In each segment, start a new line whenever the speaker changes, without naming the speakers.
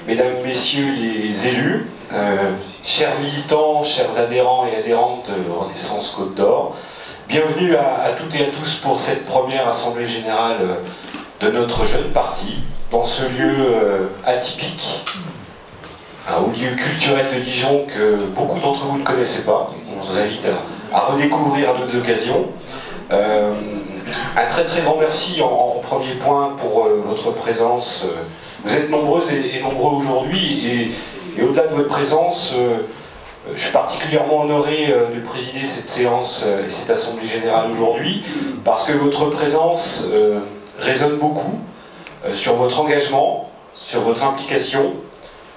mesdames, messieurs les élus, chers militants, chers adhérents et adhérentes de Renaissance Côte d'Or, bienvenue à toutes et à tous pour cette première assemblée générale de notre jeune parti, dans ce lieu atypique, un haut lieu culturel de Dijon que beaucoup d'entre vous ne connaissaient pas. On vous invite à redécouvrir à d'autres occasions. Un très très grand merci en premier point pour votre présence. Vous êtes nombreuses et nombreux aujourd'hui et au-delà de votre présence, je suis particulièrement honoré de présider cette séance et cette assemblée générale aujourd'hui parce que votre présence résonne beaucoup sur votre engagement, sur votre implication,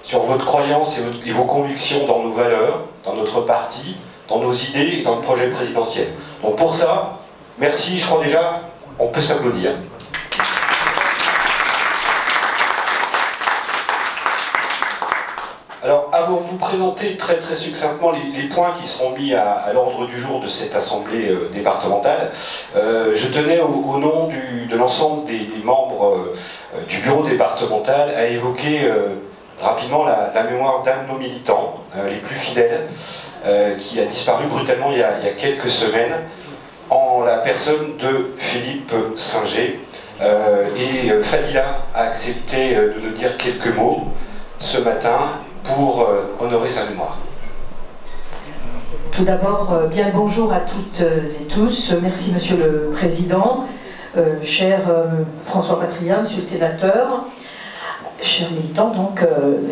sur votre croyance et vos convictions dans nos valeurs, dans notre parti, dans nos idées et dans le projet présidentiel. Donc pour ça, merci, je crois déjà, on peut s'applaudir. Alors, avant de vous présenter très très succinctement les points qui seront mis à l'ordre du jour de cette assemblée départementale, je tenais au nom de l'ensemble des membres du bureau départemental à évoquer rapidement la mémoire d'un de nos militants, les plus fidèles, qui a disparu brutalement il y a quelques semaines, en la personne de Philippe Singer. Et Fadila a accepté de nous dire quelques mots ce matin pour honorer sa mémoire.
Tout d'abord, bien le bonjour à toutes et tous. Merci Monsieur le Président, cher François Patria, Monsieur le Sénateur, chers militants. Donc,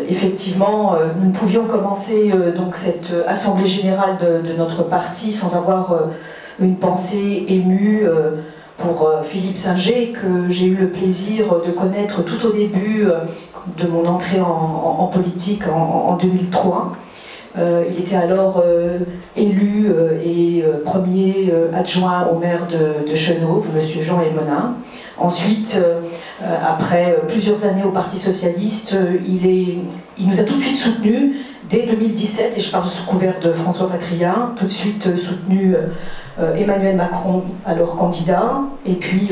effectivement, nous ne pouvions commencer donc cette assemblée générale de notre parti sans avoir une pensée émue pour Philippe Singer, que j'ai eu le plaisir de connaître tout au début de mon entrée en politique en 2003. Il était alors élu et premier adjoint au maire de Chenôve, M. Jean Elmonin. Ensuite, après plusieurs années au Parti Socialiste, il nous a tout de suite soutenus dès 2017, et je parle sous couvert de François Patria, tout de suite soutenu Emmanuel Macron, alors candidat, et puis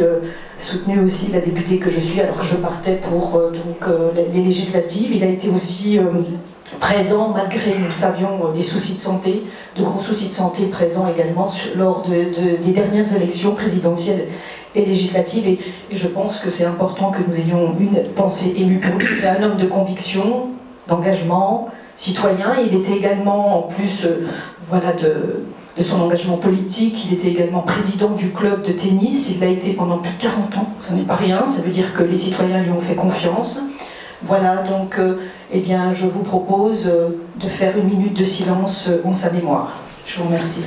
soutenu aussi la députée que je suis, alors que je partais pour les législatives. Il a été aussi présent, malgré, nous le savions, des soucis de santé, de gros soucis de santé présents également lors des dernières élections présidentielles et législatives. Et je pense que c'est important que nous ayons une pensée émue pour lui. C'était un homme de conviction, d'engagement citoyen. Il était également, en plus voilà, de son engagement politique, il était également président du club de tennis. Il l'a été pendant plus de 40 ans, ça n'est pas rien, ça veut dire que les citoyens lui ont fait confiance. Voilà, donc eh bien, je vous propose de faire une minute de silence en sa mémoire. Je vous remercie.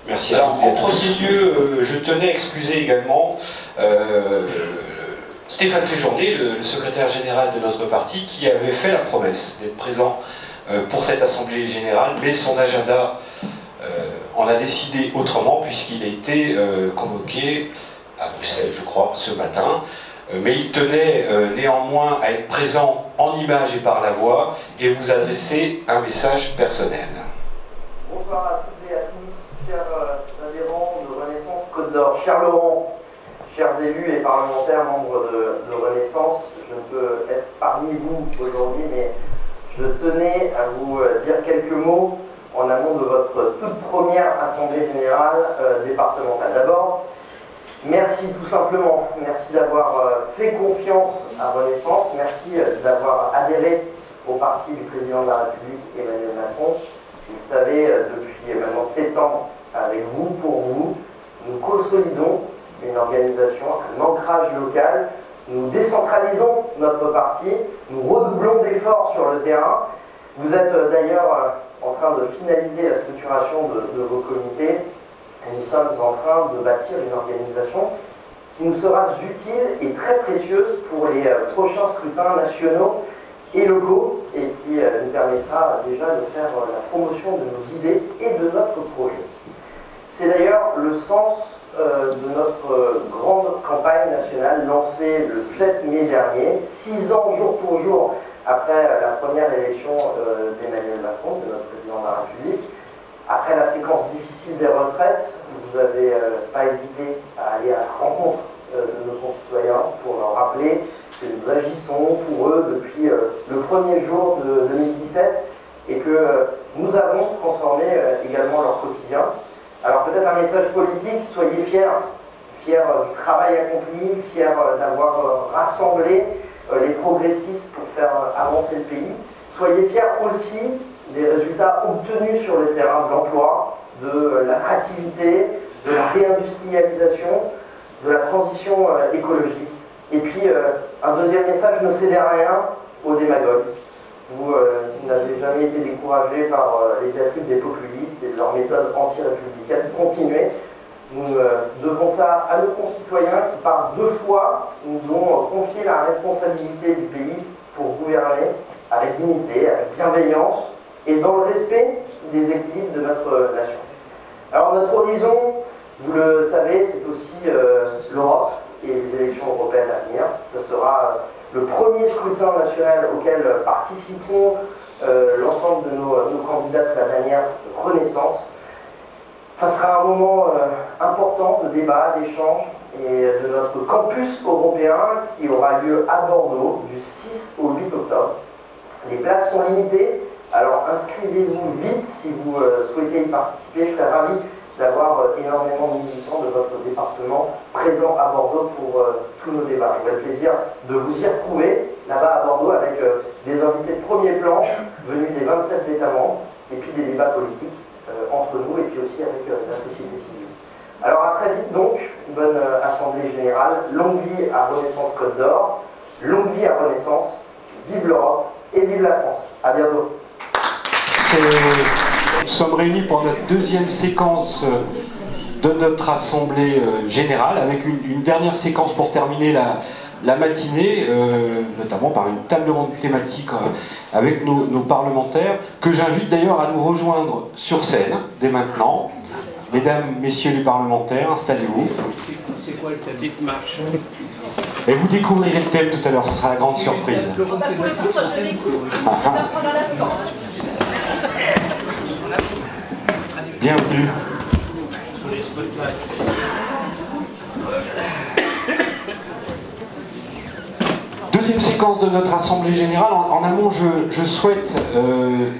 Merci. Alors, en premier lieu, je tenais à excuser également Stéphane Séjourné, le secrétaire général de notre parti, qui avait fait la promesse d'être présent pour cette assemblée générale, mais son agenda en a décidé autrement, puisqu'il a été convoqué à Bruxelles, je crois, ce matin. Mais il tenait néanmoins à être présent en image et par la voix, et vous adresser un message personnel.
Bonsoir à toutes et à tous. Chers adhérents de Renaissance Côte d'Or, cher Laurent, chers élus et parlementaires membres de Renaissance, je ne peux être parmi vous aujourd'hui, mais je tenais à vous dire quelques mots en amont de votre toute première assemblée générale départementale. D'abord, merci tout simplement, merci d'avoir fait confiance à Renaissance, merci d'avoir adhéré au parti du président de la République, Emmanuel Macron. Vous le savez, depuis maintenant 7 ans, avec vous, pour vous, nous consolidons une organisation, un ancrage local, nous décentralisons notre parti, nous redoublons d'efforts sur le terrain. Vous êtes d'ailleurs en train de finaliser la structuration de vos comités Et nous sommes en train de bâtir une organisation qui nous sera utile et très précieuse pour les prochains scrutins nationaux et locaux et qui nous permettra déjà de faire la promotion de nos idées et de notre projet. C'est d'ailleurs le sens de notre grande campagne nationale lancée le 7 mai dernier, 6 ans jour pour jour après la première élection d'Emmanuel Macron, de notre président de la République. Après la séquence difficile des retraites, vous n'avez pas hésité à aller à la rencontre de nos concitoyens pour leur rappeler que nous agissons pour eux depuis le premier jour de 2017 et que nous avons transformé également leur quotidien. Alors peut-être un message politique, soyez fiers du travail accompli, fiers d'avoir rassemblé les progressistes pour faire avancer le pays. Soyez fiers aussi des résultats obtenus sur le terrain de l'emploi, de l'attractivité, de la réindustrialisation, de la transition écologique. Et puis, un deuxième message, ne cédez à rien aux démagogues. Vous n'avez jamais été découragés par les diatribes des populistes et de leurs méthodes anti-républicaines. Continuez. Nous devons ça à nos concitoyens qui, par 2 fois, nous ont confié la responsabilité du pays pour gouverner avec dignité, avec bienveillance et dans le respect des équilibres de notre nation. Alors, notre horizon, vous le savez, c'est aussi l'Europe et les élections européennes à venir. Ce sera le premier scrutin national auquel participeront l'ensemble de nos candidats sous la bannière de Renaissance. Ça sera un moment important de débat, d'échange et de notre campus européen qui aura lieu à Bordeaux du 6 au 8 octobre. Les places sont limitées, alors inscrivez-vous vite si vous souhaitez y participer. Je serai ravi d'avoir énormément de militants de votre département présents à Bordeaux pour tous nos débats. J'aurai le plaisir de vous y retrouver là-bas à Bordeaux avec des invités de premier plan venus des 27 États membres et puis des débats politiques entre nous et puis aussi avec la société civile. Alors à très vite donc, bonne assemblée générale, longue vie à Renaissance Côte d'Or, longue vie à Renaissance, vive l'Europe et vive la France. À bientôt.
Nous sommes réunis pour notre deuxième séquence de notre assemblée générale, avec une dernière séquence pour terminer la matinée, notamment par une table ronde thématique avec nos parlementaires, que j'invite d'ailleurs à nous rejoindre sur scène dès maintenant. Mesdames, messieurs les parlementaires, installez-vous.
C'est quoi le thème? Petite marche.
Et vous découvrirez le thème tout à l'heure, ce sera la grande surprise.
Pour le coup, moi je le découvre, d'apprendre à l'instant.
Bienvenue. Deuxième séquence de notre Assemblée Générale. En amont, je souhaite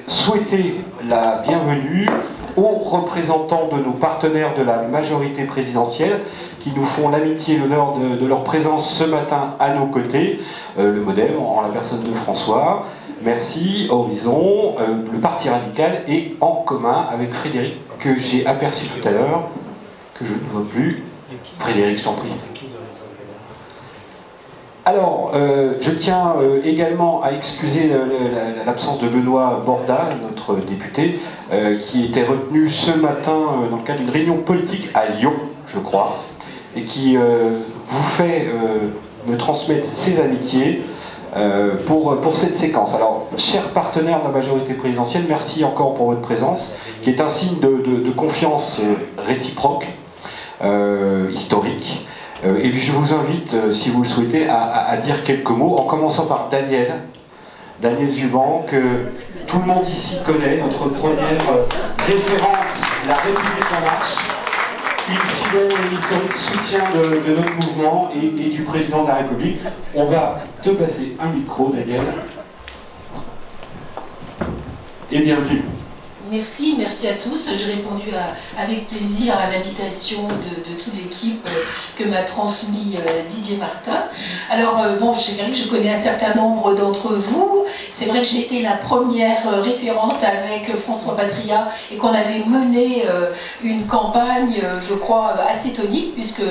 souhaiter la bienvenue aux représentants de nos partenaires de la majorité présidentielle qui nous font l'amitié et l'honneur de leur présence ce matin à nos côtés. Le MoDem, en la personne de François, Merci, Horizon, le Parti Radical et En Commun avec Frédéric, que j'ai aperçu tout à l'heure, que je ne vois plus. Frédéric, je t'en prie. Alors, je tiens également à excuser l'absence de Benoît Borda, notre député, qui était retenu ce matin dans le cadre d'une réunion politique à Lyon, je crois, et qui vous fait me transmettre ses amitiés pour cette séquence. Alors, chers partenaires de la majorité présidentielle, merci encore pour votre présence, qui est un signe de confiance réciproque, historique. Et puis je vous invite, si vous le souhaitez, à dire quelques mots, en commençant par Daniel Zuban, que tout le monde ici connaît, notre première référente, La République en marche, une fidèle et historique soutien de notre mouvement et du président de la République. On va te passer un micro, Daniel. Et bienvenue.
Merci à tous. J'ai répondu avec plaisir à l'invitation de toute l'équipe que m'a transmis Didier Martin. Alors, bon, c'est vrai que je connais un certain nombre d'entre vous. C'est vrai que j'ai été la première référente avec François Patria et qu'on avait mené une campagne, je crois, assez tonique, puisque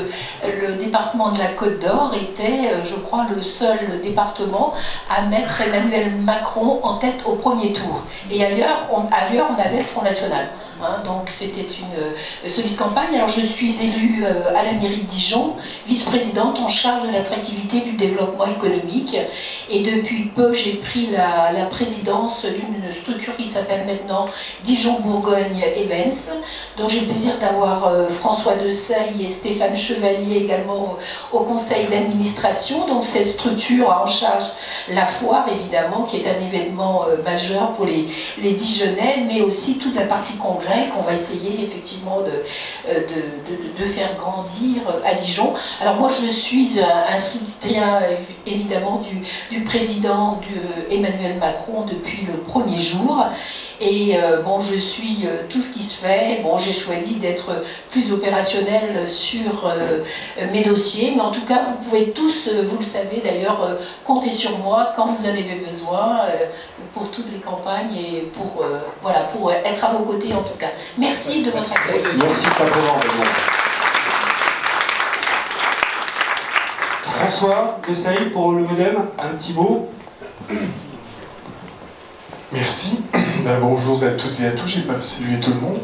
le département de la Côte d'Or était, je crois, le seul département à mettre Emmanuel Macron en tête au premier tour. Et ailleurs, on avait avec Front National. Hein, donc c'était une solide campagne. Alors je suis élue à la mairie de Dijon, vice-présidente en charge de l'attractivité du développement économique. Et depuis peu, j'ai pris la présidence d'une structure qui s'appelle maintenant Dijon Bourgogne Events, dont j'ai le plaisir d'avoir François Desailles et Stéphane Chevalier également au conseil d'administration. Donc cette structure a en charge la foire, évidemment, qui est un événement majeur pour les Dijonnais, mais aussi toute la partie congrès qu'on va essayer effectivement de faire grandir à Dijon. Alors moi je suis un soutien évidemment du président Emmanuel Macron depuis le premier jour. Et bon, je suis tout ce qui se fait. Bon, j'ai choisi d'être plus opérationnelle sur mes dossiers, mais en tout cas, vous pouvez tous, vous le savez d'ailleurs, compter sur moi quand vous en avez besoin pour toutes les campagnes et pour, voilà, pour être à vos côtés en tout cas. Merci de votre accueil.
Merci Fabien. François Desailles pour le modem, un petit mot.
Merci. Bonjour à toutes et à tous, j'ai pas salué tout le monde.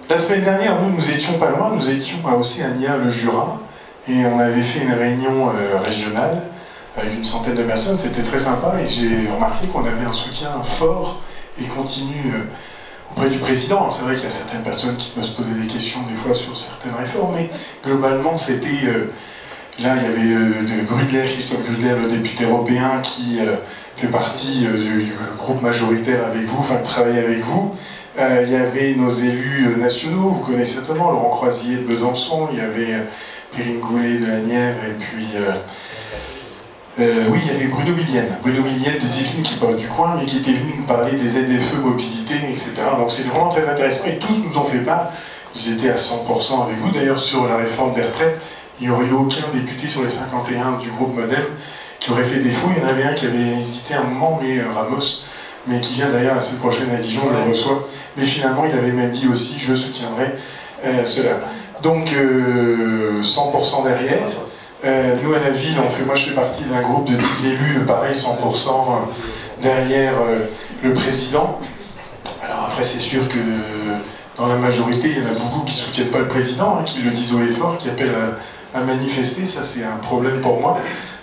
La semaine dernière, nous étions pas loin, nous étions à Océania, le Jura, et on avait fait une réunion régionale avec une centaine de personnes, c'était très sympa, et j'ai remarqué qu'on avait un soutien fort et continu auprès du président. Alors c'est vrai qu'il y a certaines personnes qui peuvent se poser des questions des fois sur certaines réformes, mais globalement c'était... là il y avait Grudler, Christophe Grudler, le député européen, qui fait partie du groupe majoritaire avec vous, enfin travaille avec vous. Il y avait nos élus nationaux, vous connaissez certainement, Laurent Croisier de Besançon, il y avait Perrine Goulet de Lanière, et puis... oui, il y avait Bruno Millienne de Zivine qui parle du coin, mais qui était venu nous parler des ZFE mobilité, etc. Donc c'est vraiment très intéressant, et tous nous ont fait part, ils étaient à 100% avec vous. D'ailleurs, sur la réforme des retraites, il n'y aurait eu aucun député sur les 51 du groupe Modem qui aurait fait défaut. Il y en avait un qui avait hésité un moment, mais Ramos, mais qui vient d'ailleurs la semaine prochaine à Dijon, je le reçois. Mais finalement, il avait même dit aussi, je soutiendrai cela. Donc, 100% derrière. Nous, à la ville, moi je fais partie d'un groupe de 10 élus, pareil, 100% derrière le président. Alors après, c'est sûr que dans la majorité, il y en a beaucoup qui ne soutiennent pas le président, hein, qui le disent haut et fort, qui appellent à manifester. Ça, c'est un problème pour moi.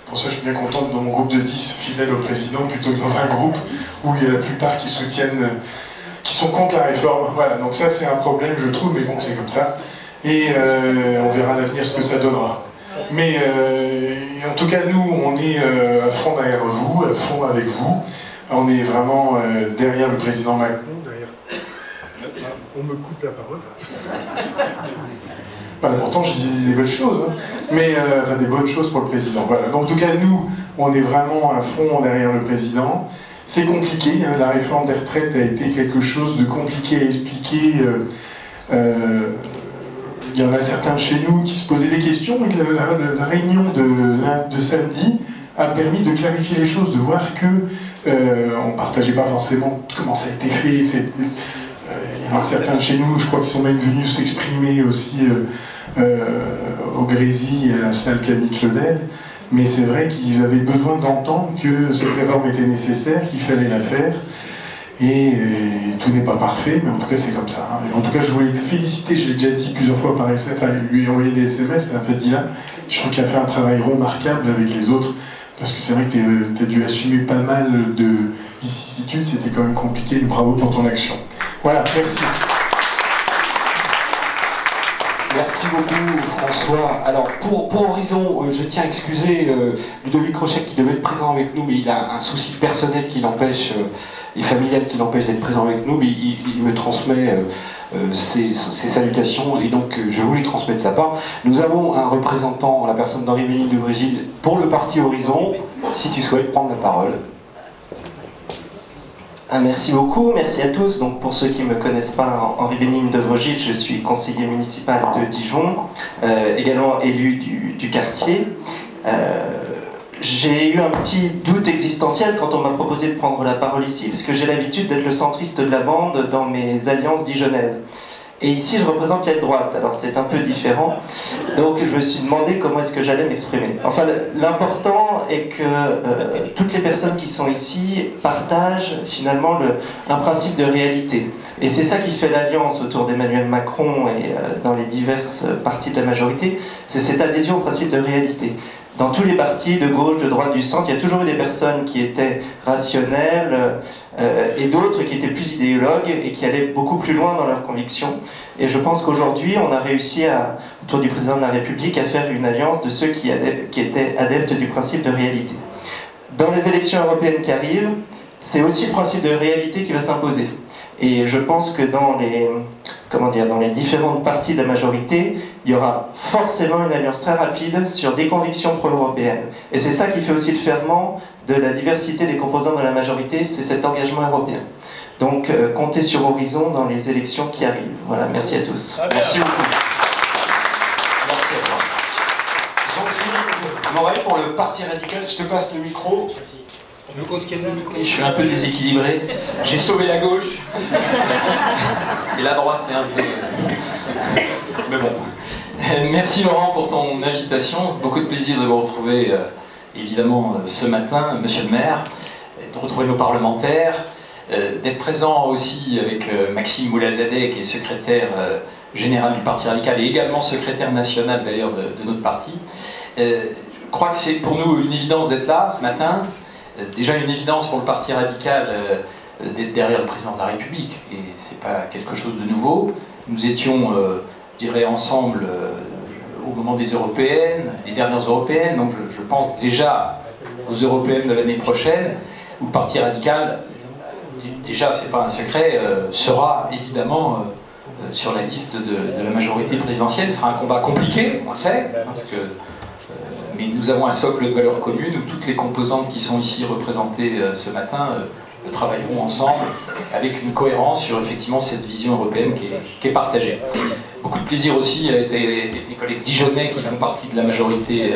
Pour ça, je suis bien content dans mon groupe de 10 fidèles au président, plutôt que dans un groupe où il y a la plupart qui soutiennent, qui sont contre la réforme. Voilà, donc ça, c'est un problème, je trouve, mais bon, c'est comme ça. Et on verra à l'avenir ce que ça donnera. Mais en tout cas, nous, on est à fond derrière vous, à fond avec vous. On est vraiment derrière le président Macron. On me coupe la parole. Voilà, pourtant, je dis des belles choses, hein. Mais enfin, des bonnes choses pour le président. Voilà. Donc, en tout cas, nous, on est vraiment à fond derrière le président. C'est compliqué, hein. La réforme des retraites a été quelque chose de compliqué à expliquer. Il y en a certains chez nous qui se posaient des questions, et la réunion de samedi a permis de clarifier les choses, de voir que on ne partageait pas forcément comment ça a été fait. Il y en a certains chez nous, je crois qu'ils sont même venus s'exprimer aussi au Grésy et à la salle Camille Claudel, mais c'est vrai qu'ils avaient besoin d'entendre que cette réforme était nécessaire, qu'il fallait la faire. Et tout n'est pas parfait, mais en tout cas c'est comme ça. Hein. En tout cas, je voulais te féliciter, je l'ai déjà dit plusieurs fois par SMS, enfin, lui ai envoyé des SMS, c'est un peu dit là. Je trouve qu'il a fait un travail remarquable avec les autres, parce que c'est vrai que tu as dû assumer pas mal de vicissitudes, c'était quand même compliqué, bravo pour ton action. Voilà, merci.
Merci beaucoup François. Alors pour Horizon, je tiens à excuser Ludovic Crochet qui devait être présent avec nous, mais il a un souci personnel qui l'empêche, et familial qui l'empêche d'être présent avec nous, mais il me transmet ses salutations, et donc je vous les transmets de sa part. Nous avons un représentant, la personne d'Henri Bénigne de Vrégil, pour le parti Horizon, si tu souhaites prendre la parole.
Merci beaucoup, merci à tous. Donc, pour ceux qui ne me connaissent pas, Henri Bénigne de Vrégil, je suis conseiller municipal de Dijon, également élu du quartier. J'ai eu un petit doute existentiel quand on m'a proposé de prendre la parole ici, parce que j'ai l'habitude d'être le centriste de la bande dans mes alliances dijonnaises. Et ici, je représente l'aile droite, alors c'est un peu différent. Donc je me suis demandé comment est-ce que j'allais m'exprimer. Enfin, l'important est que toutes les personnes qui sont ici partagent finalement un principe de réalité. Et c'est ça qui fait l'alliance autour d'Emmanuel Macron et dans les diverses parties de la majorité, c'est cette adhésion au principe de réalité. Dans tous les partis, de gauche, de droite, du centre, il y a toujours eu des personnes qui étaient rationnelles et d'autres qui étaient plus idéologues et qui allaient beaucoup plus loin dans leurs convictions. Et je pense qu'aujourd'hui, on a réussi, autour du président de la République, à faire une alliance de ceux qui étaient adeptes du principe de réalité. Dans les élections européennes qui arrivent, c'est aussi le principe de réalité qui va s'imposer. Et je pense que dans les différentes parties de la majorité, il y aura forcément une alliance très rapide sur des convictions pro-européennes. Et c'est ça qui fait aussi le ferment de la diversité des composants de la majorité, c'est cet engagement européen. Donc comptez sur Horizon dans les élections qui arrivent. Voilà, merci à tous.
Merci beaucoup. Merci à toi. Jean-Philippe Morel pour le Parti radical, je te passe le micro.
Je suis un peu déséquilibré. J'ai sauvé la gauche. Et la droite est un peu... Mais bon. Merci Laurent pour ton invitation. Beaucoup de plaisir de vous retrouver évidemment ce matin, monsieur le maire, de retrouver nos parlementaires, d'être présent aussi avec Maxime Moulazadeh, qui est secrétaire général du Parti radical et également secrétaire national d'ailleurs de notre parti. Je crois que c'est pour nous une évidence d'être là ce matin. Déjà une évidence pour le Parti radical d'être derrière le président de la République, et c'est pas quelque chose de nouveau. Nous étions, je dirais, ensemble au moment des européennes, les dernières européennes, donc je pense déjà aux européennes de l'année prochaine, où le Parti radical, déjà c'est pas un secret, sera évidemment sur la liste de la majorité présidentielle. Ce sera un combat compliqué, on le sait, parce que mais nous avons un socle de valeurs communes où toutes les composantes qui sont ici représentées ce matin travailleront ensemble avec une cohérence sur effectivement cette vision européenne qui est partagée. Beaucoup de plaisir aussi avec mes collègues dijonnais qui font partie de la majorité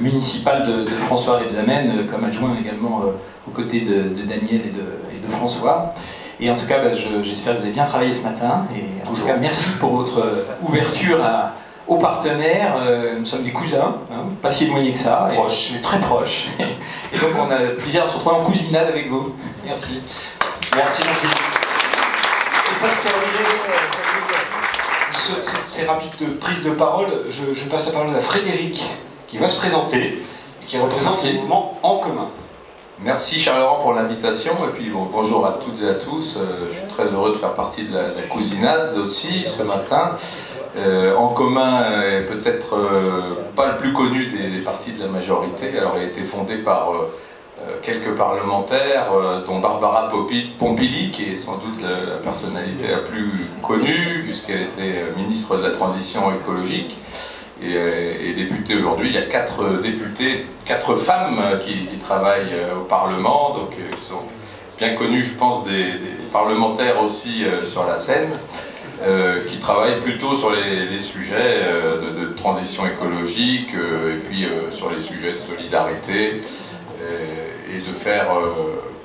municipale de François Rebsamen, comme adjoint également aux côtés de Daniel et de François. Et en tout cas, j'espère que vous avez bien travaillé ce matin. Et en tout cas, merci pour votre ouverture aux partenaires. Nous sommes des cousins, hein, pas si éloignés que ça,
Proches.
mais très proches. Et donc on a le plaisir de se retrouver en cousinade avec vous. Merci.
Merci Jean-Philippe. Et pour terminer ces rapides prises de parole, je passe la parole à Frédéric, qui va se présenter et qui représente le mouvement En Commun.
Merci Charles-Laurent pour l'invitation, et puis bonjour à toutes et à tous. Je suis très heureux de faire partie de la cousinade aussi ce matin. En Commun est peut-être pas le plus connu des partis de la majorité. Alors il a été fondé par quelques parlementaires, dont Barbara Pompili, qui est sans doute la personnalité la plus connue, puisqu'elle était ministre de la Transition écologique et députée aujourd'hui. Il y a 4 députés, 4 femmes qui travaillent au Parlement, donc qui sont bien connues, je pense, des parlementaires aussi sur la scène. Qui travaille plutôt sur les sujets de transition écologique et puis sur les sujets de solidarité et de faire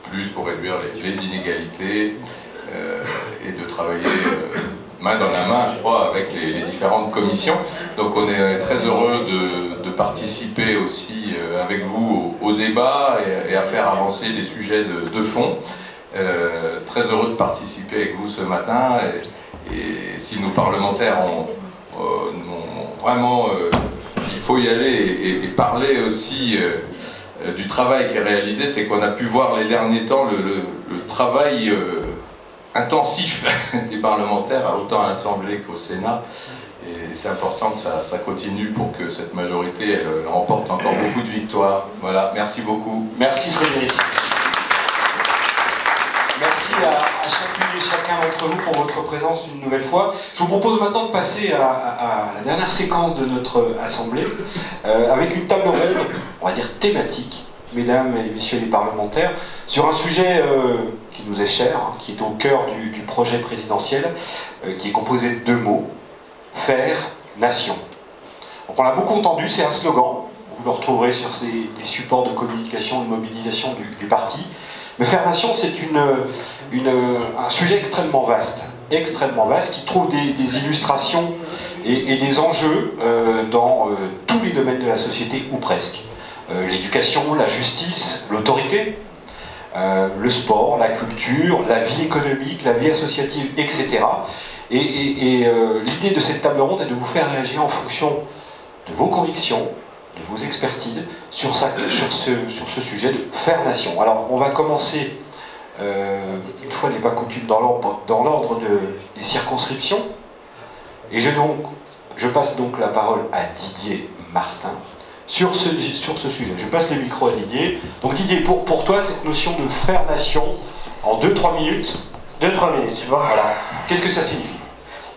plus pour réduire les inégalités et de travailler main dans la main, je crois, avec les différentes commissions. Donc on est très heureux de participer aussi avec vous au débat et à faire avancer des sujets de fond. Très heureux de participer avec vous ce matin. Et si nos parlementaires ont vraiment, il faut y aller et parler aussi du travail qui est réalisé, c'est qu'on a pu voir les derniers temps le travail intensif des parlementaires, autant à l'Assemblée qu'au Sénat. Et c'est important que ça continue pour que cette majorité elle remporte encore beaucoup de victoires. Voilà, merci beaucoup.
Merci Frédéric. Merci à chacune et chacun d'entre vous pour votre présence une nouvelle fois. Je vous propose maintenant de passer à la dernière séquence de notre assemblée, avec une table ronde, on va dire thématique, mesdames et messieurs les parlementaires, sur un sujet qui nous est cher, hein, qui est au cœur du projet présidentiel, qui est composé de 2 mots, faire nation. Donc on l'a beaucoup entendu, c'est un slogan, vous le retrouverez sur des supports de communication, de mobilisation du parti. Mais faire nation, c'est un sujet extrêmement vaste. extrêmement vaste qui trouve des illustrations et des enjeux dans tous les domaines de la société, ou presque. L'éducation, la justice, l'autorité, le sport, la culture, la vie économique, la vie associative, etc. Et l'idée de cette table ronde est de vous faire réagir en fonction de vos convictions, de vos expertises sur ce sujet de faire nation. Alors on va commencer, une fois n'est pas coutume, dans l'ordre des circonscriptions. Et je passe donc la parole à Didier Martin sur ce sujet. Je passe le micro à Didier. Donc Didier, pour toi, cette notion de faire nation, en 2-3 minutes.
2-3 minutes, bon.
Voilà. Qu'est-ce que ça signifie?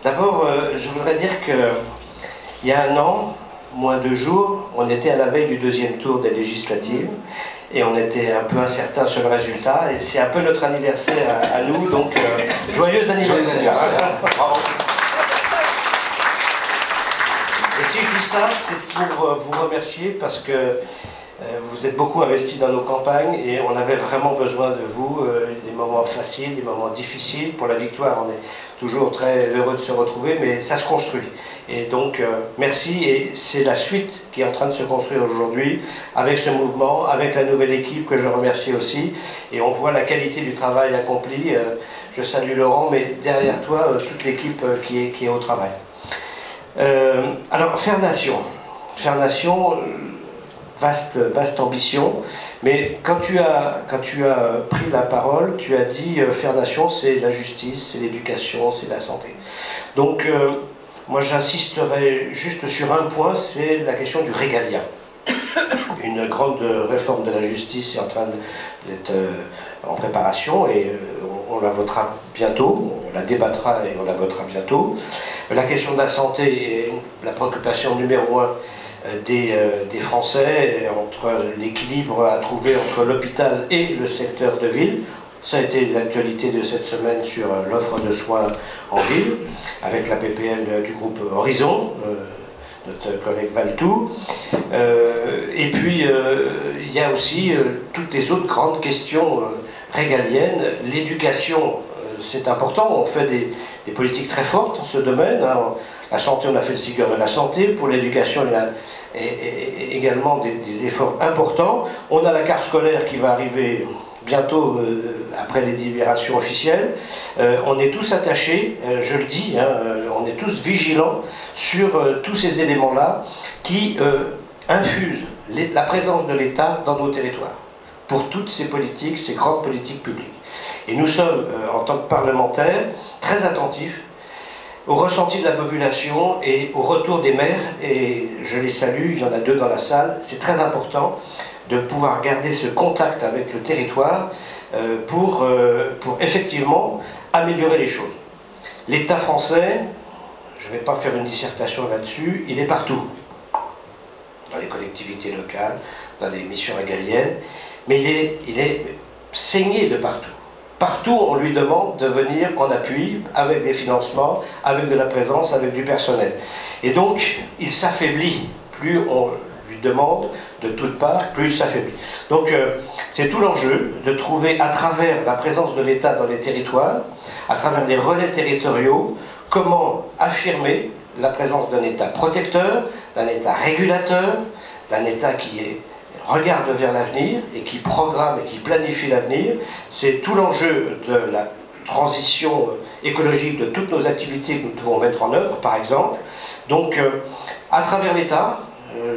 D'abord, je voudrais dire qu'il y a un an, moins 2 jours, on était à la veille du 2e tour des législatives et on était un peu incertain sur le résultat, et c'est un peu notre anniversaire à nous, donc joyeux anniversaire.
Bravo.
Et si je dis ça, c'est pour vous remercier parce que vous êtes beaucoup investis dans nos campagnes et on avait vraiment besoin de vous, des moments faciles, des moments difficiles. Pour la victoire, on est toujours très heureux de se retrouver, mais ça se construit. Et donc, merci, et c'est la suite qui est en train de se construire aujourd'hui, avec ce mouvement, avec la nouvelle équipe que je remercie aussi, et on voit la qualité du travail accompli. Je salue Laurent, mais derrière toi, toute l'équipe qui est au travail. Alors, faire nation. Faire nation, vaste ambition, mais quand tu as pris la parole, tu as dit faire nation, c'est la justice, c'est l'éducation, c'est la santé. Donc, moi j'insisterai juste sur un point, c'est la question du régalien. Une grande réforme de la justice est en train d'être en préparation et on la votera bientôt, on la débattra et on la votera bientôt. La question de la santé est la préoccupation numéro 1 des Français, entre l'équilibre à trouver entre l'hôpital et le secteur de ville. Ça a été l'actualité de cette semaine sur l'offre de soins en ville, avec la PPL du groupe Horizon, notre collègue Valtou. Et puis, il y a aussi toutes les autres grandes questions régaliennes. L'éducation, c'est important, on fait des politiques très fortes dans ce domaine. Hein. La santé, on a fait le Ségur de la santé. Pour l'éducation, il y a également des efforts importants. On a la carte scolaire qui va arriver bientôt après les délibérations officielles. On est tous attachés, je le dis, hein, on est tous vigilants sur tous ces éléments-là qui infusent la présence de l'État dans nos territoires pour toutes ces politiques, ces grandes politiques publiques. Et nous sommes, en tant que parlementaires, très attentifs au ressenti de la population et au retour des maires, et je les salue, il y en a 2 dans la salle. C'est très important de pouvoir garder ce contact avec le territoire pour effectivement améliorer les choses. L'État français, je ne vais pas faire une dissertation là-dessus, il est partout, dans les collectivités locales, dans les missions régaliennes, mais il est saigné de partout. Partout, on lui demande de venir en appui, avec des financements, avec de la présence, avec du personnel. Et donc, il s'affaiblit. Plus on lui demande de toutes parts, plus il s'affaiblit. Donc, c'est tout l'enjeu de trouver, à travers la présence de l'État dans les territoires, à travers les relais territoriaux, comment affirmer la présence d'un État protecteur, d'un État régulateur, d'un État qui regarde vers l'avenir et qui programme et qui planifie l'avenir. C'est tout l'enjeu de la transition écologique de toutes nos activités que nous devons mettre en œuvre, par exemple. Donc, à travers l'État,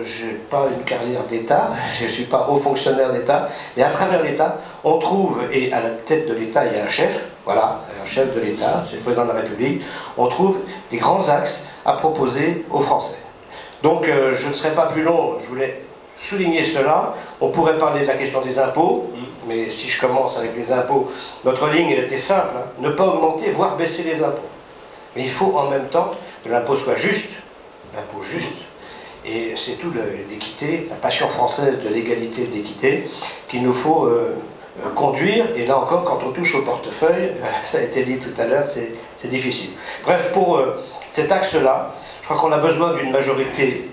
je n'ai pas une carrière d'État, je ne suis pas haut fonctionnaire d'État, mais à travers l'État, on trouve, et à la tête de l'État, il y a un chef, voilà, un chef de l'État, c'est le président de la République, on trouve des grands axes à proposer aux Français. Donc, je ne serai pas plus long, je voulais souligner cela. On pourrait parler de la question des impôts, mais si je commence avec les impôts, notre ligne elle était simple, hein, ne pas augmenter, voire baisser les impôts. Mais il faut en même temps que l'impôt soit juste, l'impôt juste, et c'est tout l'équité, la passion française de l'égalité et de l'équité qu'il nous faut conduire, et là encore, quand on touche au portefeuille, ça a été dit tout à l'heure, c'est difficile. Bref, pour cet axe-là, je crois qu'on a besoin d'une majorité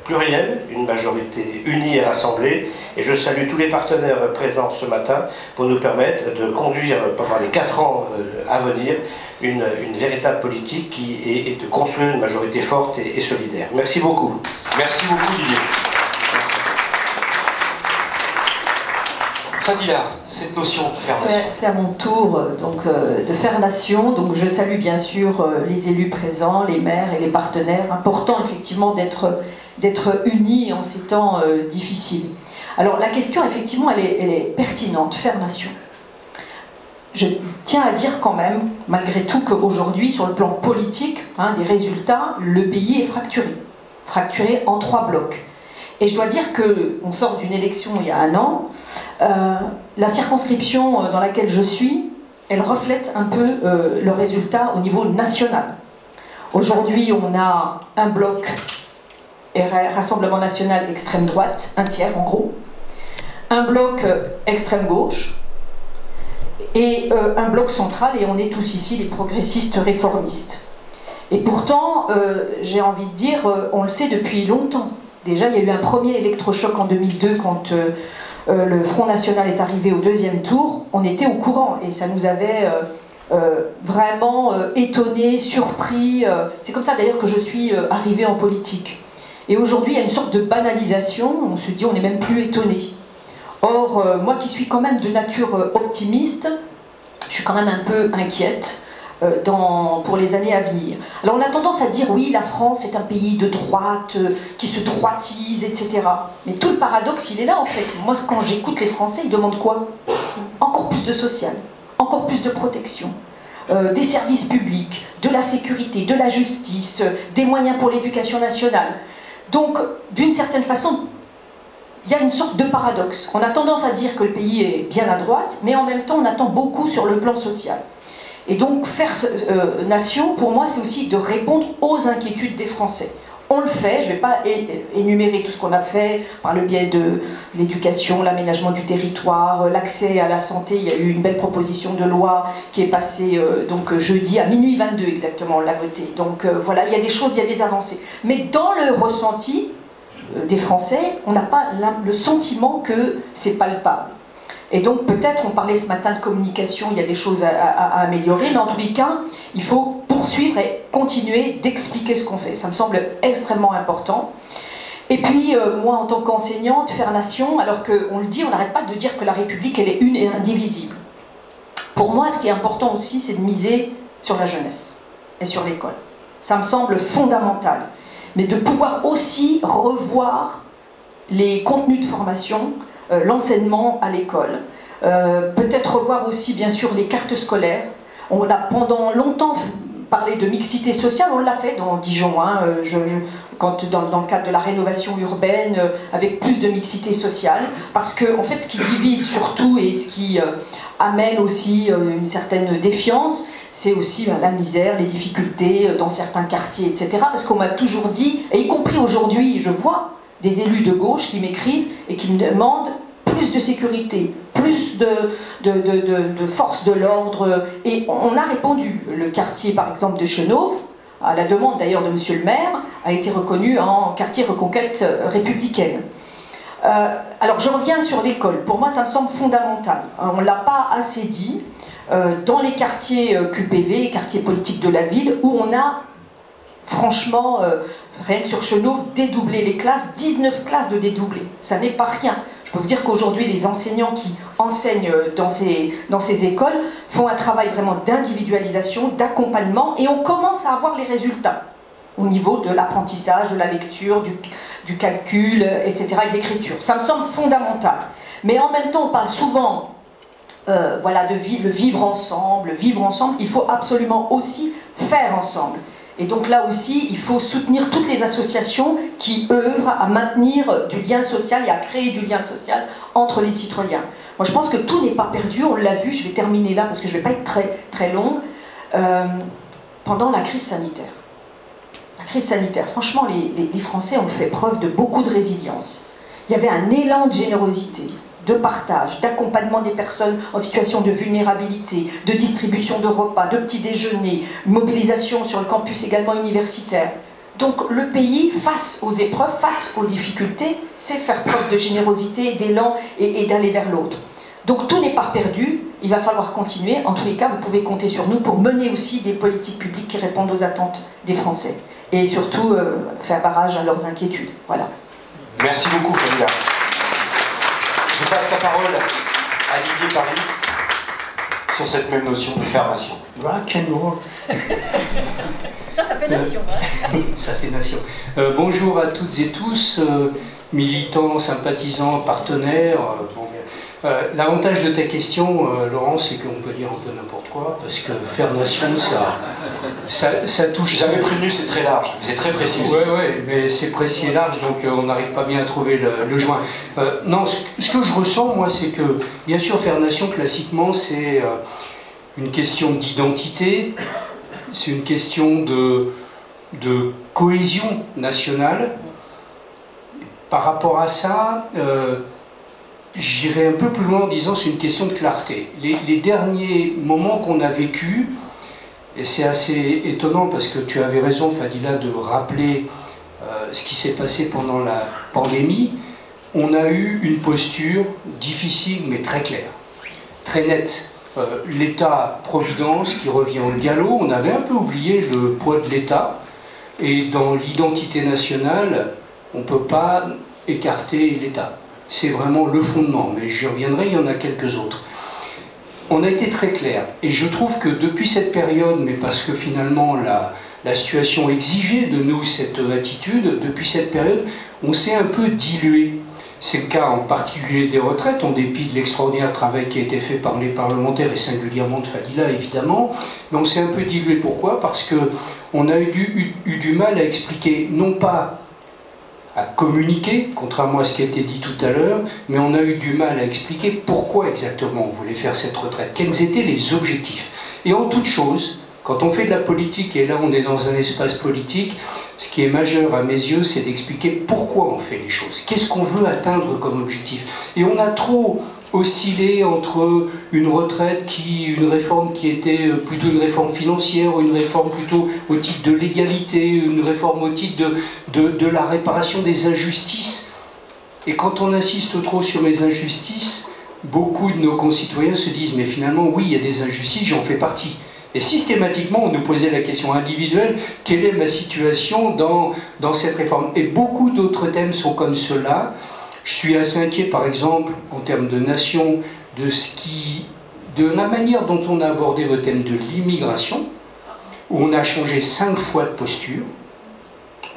plurielle, une majorité unie et rassemblée. Et je salue tous les partenaires présents ce matin pour nous permettre de conduire pendant les 4 ans à venir une véritable politique et de construire une majorité forte et solidaire. Merci beaucoup.
Merci beaucoup Didier. Fadila, cette notion de faire nation.
C'est à mon tour de faire nation. Donc je salue bien sûr les élus présents, les maires et les partenaires. Important effectivement d'être unis en ces temps difficiles. Alors la question effectivement elle est pertinente, faire nation. Je tiens à dire quand même, malgré tout, qu'aujourd'hui sur le plan politique, des résultats, le pays est fracturé en 3 blocs. Et je dois dire qu'on sort d'une élection il y a 1 an. La circonscription dans laquelle je suis, elle reflète un peu le résultat au niveau national. Aujourd'hui, on a un bloc Rassemblement National extrême droite, 1/3 en gros, un bloc extrême gauche et un bloc central, et on est tous ici les progressistes réformistes. Et pourtant, j'ai envie de dire, on le sait depuis longtemps. Déjà, il y a eu un premier électrochoc en 2002 quand le Front National est arrivé au 2e tour. On était au courant et ça nous avait vraiment étonnés, surpris. C'est comme ça d'ailleurs que je suis arrivée en politique. Et aujourd'hui, il y a une sorte de banalisation. On se dit, on n'est même plus étonné. Or, moi qui suis quand même de nature optimiste, je suis quand même un peu inquiète pour les années à venir. Alors on a tendance à dire oui, la France est un pays de droite, qui se droitise, etc. Mais tout le paradoxe, il est là en fait. Moi, quand j'écoute les Français, ils demandent quoi? Encore plus de social, encore plus de protection, des services publics, de la sécurité, de la justice, des moyens pour l'éducation nationale. Donc, d'une certaine façon, il y a une sorte de paradoxe. On a tendance à dire que le pays est bien à droite, mais en même temps, on attend beaucoup sur le plan social. Et donc, faire nation, pour moi, c'est aussi de répondre aux inquiétudes des Français. On le fait, je ne vais pas énumérer tout ce qu'on a fait par le biais de l'éducation, l'aménagement du territoire, l'accès à la santé. Il y a eu une belle proposition de loi qui est passée donc jeudi à minuit 22 exactement, on l'a votée. Donc voilà, il y a des choses, il y a des avancées. Mais dans le ressenti des Français, on n'a pas le sentiment que c'est palpable. Et donc peut-être, on parlait ce matin de communication, il y a des choses à améliorer, mais en tous les cas, il faut poursuivre et continuer d'expliquer ce qu'on fait. Ça me semble extrêmement important. Et puis, moi, en tant qu'enseignante, faire nation, alors qu'on le dit, on n'arrête pas de dire que la République, elle est une et indivisible. Pour moi, ce qui est important aussi, c'est de miser sur la jeunesse et sur l'école. Ça me semble fondamental. Mais de pouvoir aussi revoir les contenus de formation, l'enseignement à l'école. Peut-être revoir aussi, bien sûr, les cartes scolaires. On a pendant longtemps parlé de mixité sociale, on l'a fait dans Dijon, dans le cadre de la rénovation urbaine, avec plus de mixité sociale, parce que, en fait, ce qui divise surtout et ce qui amène aussi une certaine défiance, c'est aussi la misère, les difficultés dans certains quartiers, etc. Parce qu'on m'a toujours dit, et y compris aujourd'hui, je vois des élus de gauche qui m'écrivent et qui me demandent plus de sécurité, plus de force de l'ordre. Et on a répondu. Le quartier, par exemple, de Chenauve, à la demande d'ailleurs de monsieur le maire, a été reconnu en quartier reconquête républicaine. Alors je reviens sur l'école. Pour moi, ça me semble fondamental. On ne l'a pas assez dit. Dans les quartiers QPV, quartiers politiques de la ville, où on a franchement, rien que sur Chenauve, dédoublé les classes, 19 classes de dédoublées. Ça n'est pas rien. Je peux vous dire qu'aujourd'hui, les enseignants qui enseignent dans ces écoles font un travail vraiment d'individualisation, d'accompagnement, et on commence à avoir les résultats au niveau de l'apprentissage, de la lecture, du calcul, etc., et de l'écriture. Ça me semble fondamental. Mais en même temps, on parle souvent voilà, de le vivre ensemble. Vivre ensemble, il faut absolument aussi faire ensemble. Et donc là aussi, il faut soutenir toutes les associations qui œuvrent à maintenir du lien social et à créer du lien social entre les citoyens. Moi, je pense que tout n'est pas perdu, on l'a vu, je vais terminer là parce que je ne vais pas être très longue. Pendant la crise sanitaire. La crise sanitaire, franchement, les Français ont fait preuve de beaucoup de résilience. Il y avait un élan de générosité, de partage, d'accompagnement des personnes en situation de vulnérabilité, de distribution de repas, de petits déjeuners, mobilisation sur le campus également universitaire. Donc le pays, face aux épreuves, face aux difficultés, sait faire preuve de générosité, d'élan et d'aller vers l'autre. Donc tout n'est pas perdu, il va falloir continuer. En tous les cas, vous pouvez compter sur nous pour mener aussi des politiques publiques qui répondent aux attentes des Français. Et surtout, faire barrage à leurs inquiétudes. Voilà.
Merci beaucoup, Camilla. Je passe la parole à Didier Paris sur cette même notion de faire nation.
Rock and roll.
Ça fait nation. Hein.
Ça fait nation. Bonjour à toutes et tous, militants, sympathisants, partenaires. L'avantage de ta question, Laurent, c'est qu'on peut dire un peu n'importe quoi, parce que faire nation, ça touche...
J'avais prévenu, c'est très large, c'est très précis.
Oui, mais c'est précis et large, donc on n'arrive pas bien à trouver le joint. Non, ce que je ressens, moi, c'est que, bien sûr, faire nation, classiquement, c'est une question d'identité, c'est une question de cohésion nationale. Par rapport à ça... j'irai un peu plus loin en disant que c'est une question de clarté. Les derniers moments qu'on a vécus, et c'est assez étonnant parce que tu avais raison, Fadila, de rappeler ce qui s'est passé pendant la pandémie, on a eu une posture difficile mais très claire, très nette. L'État-providence qui revient au galop, on avait un peu oublié le poids de l'État, et dans l'identité nationale, on ne peut pas écarter l'État. C'est vraiment le fondement, mais j'y reviendrai, il y en a quelques autres. On a été très clair, et je trouve que depuis cette période, mais parce que finalement la situation exigeait de nous cette attitude, depuis cette période, on s'est un peu dilué. C'est le cas en particulier des retraites, en dépit de l'extraordinaire travail qui a été fait par les parlementaires, et singulièrement de Fadila évidemment, mais on s'est un peu dilué. Pourquoi? Parce qu'on a eu du mal à expliquer, non pas à communiquer, contrairement à ce qui a été dit tout à l'heure, mais on a eu du mal à expliquer pourquoi exactement on voulait faire cette retraite, quels étaient les objectifs. Et en toute chose, quand on fait de la politique, et là on est dans un espace politique, ce qui est majeur à mes yeux, c'est d'expliquer pourquoi on fait les choses, qu'est-ce qu'on veut atteindre comme objectif. Et on a trop oscillé entre une réforme qui était plutôt une réforme financière, une réforme plutôt au titre de l'égalité, une réforme au titre de la réparation des injustices. Et quand on insiste trop sur les injustices, beaucoup de nos concitoyens se disent « mais finalement, oui, il y a des injustices, j'en fais partie ». Et systématiquement, on nous posait la question individuelle, quelle est ma situation dans cette réforme? Et beaucoup d'autres thèmes sont comme cela. Je suis assez inquiet, par exemple, en termes de nation, de la manière dont on a abordé le thème de l'immigration, où on a changé 5 fois de posture,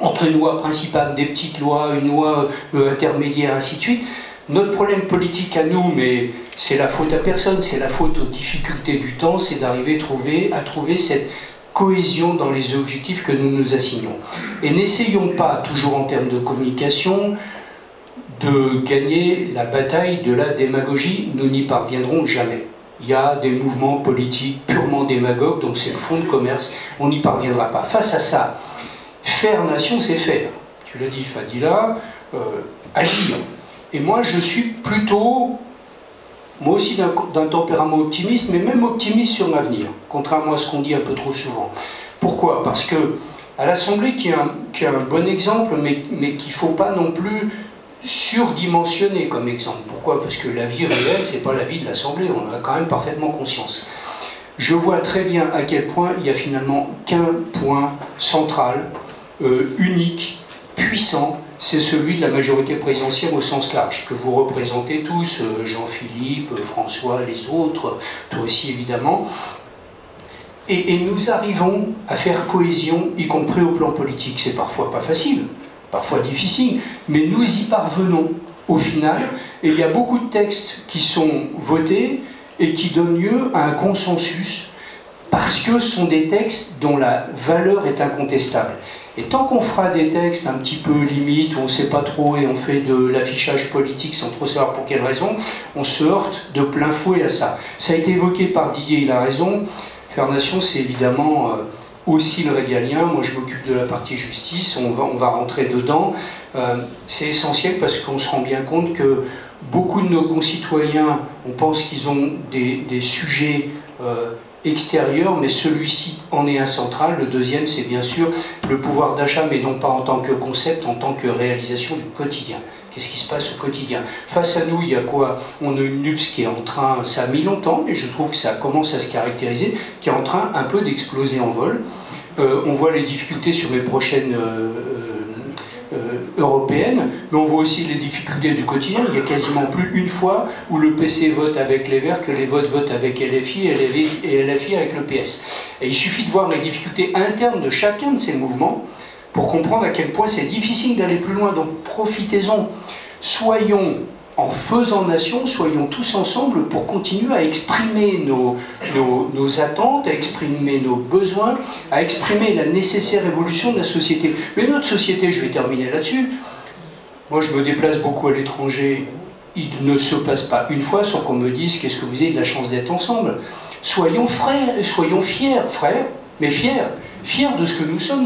entre une loi principale, des petites lois, une loi intermédiaire, ainsi de suite. Notre problème politique à nous, mais c'est la faute à personne, c'est la faute aux difficultés du temps, c'est d'arriver à trouver cette cohésion dans les objectifs que nous nous assignons. Et n'essayons pas, toujours en termes de communication, de gagner la bataille de la démagogie, nous n'y parviendrons jamais. Il y a des mouvements politiques purement démagogues, donc c'est le fonds de commerce, on n'y parviendra pas. Face à ça, faire nation, c'est faire. Tu l'as dit, Fadila, agir. Et moi, je suis plutôt, moi aussi d'un tempérament optimiste, mais même optimiste sur l'avenir, contrairement à ce qu'on dit un peu trop souvent. Pourquoi? Parce que à l'Assemblée, qui est un bon exemple, mais qu'il ne faut pas non plus surdimensionné comme exemple. Pourquoi? Parce que la vie réelle, c'est pas la vie de l'Assemblée, on en a quand même parfaitement conscience. Je vois très bien à quel point il n'y a finalement qu'un point central, unique, puissant, c'est celui de la majorité présidentielle au sens large, que vous représentez tous, Jean-Philippe, François, les autres, toi aussi évidemment. Et nous arrivons à faire cohésion, y compris au plan politique. C'est parfois pas facile, parfois difficile, mais nous y parvenons au final, et il y a beaucoup de textes qui sont votés et qui donnent lieu à un consensus, parce que ce sont des textes dont la valeur est incontestable. Et tant qu'on fera des textes un petit peu limites, où on ne sait pas trop et on fait de l'affichage politique sans trop savoir pour quelle raison, on se heurte de plein fouet à ça. Ça a été évoqué par Didier, il a raison, faire nation c'est évidemment... aussi le régalien, moi je m'occupe de la partie justice, on va rentrer dedans. C'est essentiel parce qu'on se rend bien compte que beaucoup de nos concitoyens, on pense qu'ils ont des sujets extérieur, mais celui-ci en est un central. Le deuxième, c'est bien sûr le pouvoir d'achat, mais non pas en tant que concept, en tant que réalisation du quotidien. Qu'est-ce qui se passe au quotidien? Face à nous, il y a quoi? On a une NUPS qui est en train, ça a mis longtemps, mais je trouve que ça commence à se caractériser, qui est en train un peu d'exploser en vol. On voit les difficultés sur les prochaines européennes, mais on voit aussi les difficultés du quotidien. Il y a quasiment plus une fois où le PC vote avec les Verts que les votent avec LFI et LFI avec le PS. Et il suffit de voir les difficultés internes de chacun de ces mouvements pour comprendre à quel point c'est difficile d'aller plus loin. Donc profitez-en, soyons en faisant nation, soyons tous ensemble pour continuer à exprimer nos attentes, à exprimer nos besoins, à exprimer la nécessaire évolution de la société. Mais notre société, je vais terminer là-dessus, moi je me déplace beaucoup à l'étranger, il ne se passe pas une fois sans qu'on me dise qu'est-ce que vous avez de la chance d'être ensemble. Soyons frères, soyons fiers, frères, mais fiers. Fiers de ce que nous sommes,